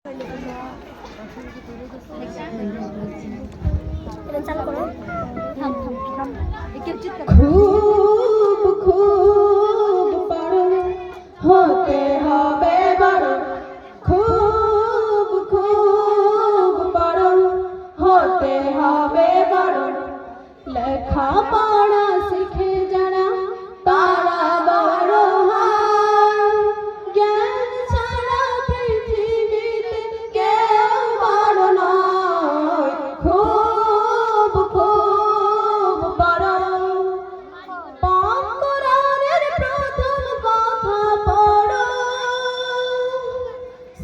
খুব খুব বড় হতে হবে বড়, খুব খুব বড় হতে হবে বড়। লেখাপড়া শিখে যারা তারা বড় হয়, জ্ঞান ছাড়া পৃথিবীতে কেউ বড় নয়। খুব খুব বড়। পাক কোরআনের প্রথম কথা পড়ো,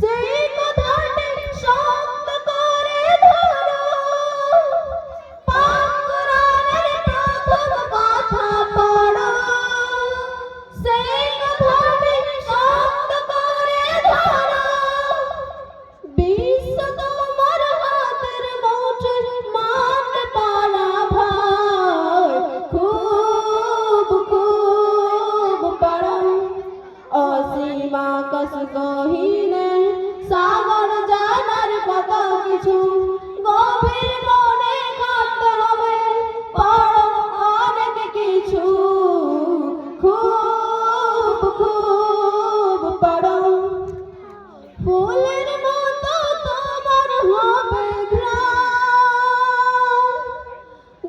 সেই কথাটি শক্ত করে ধরো। পাক কোরআনের প্রথম কথা পড়ো, সেই কথাটি শক্ত করে ধরো। বিশ্ব তোমার হাতের মুঠোয়, মান পাড়া ভাই। খুব খুব বড়। অসীম আকাশ গহীনে সাগর জানার কত কিছু, গভীর মনে ভাবতে হবে বড় অনেক কিছু। খুব খুব বড়। ফুলের মতো তোমার হবে ঘ্রাণ,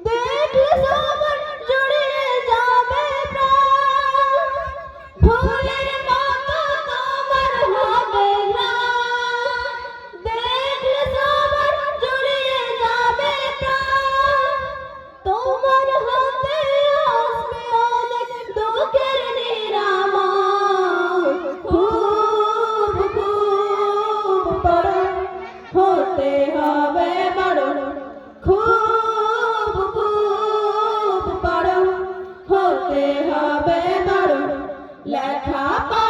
দেখলে সবার জুড়িয়ে যাবে প্রাণ। ফুলের মতো তোমার হবে ঘ্রাণ, দেখলে সবার জুড়িয়ে যাবে প্রাণ। তোমার হাতে আসবে অনেক দুঃখের নিরাময়। খুব খুব বড় হতে হবে বড়, খুব খুব বড় হতে হবে বড়। লেখাপড়া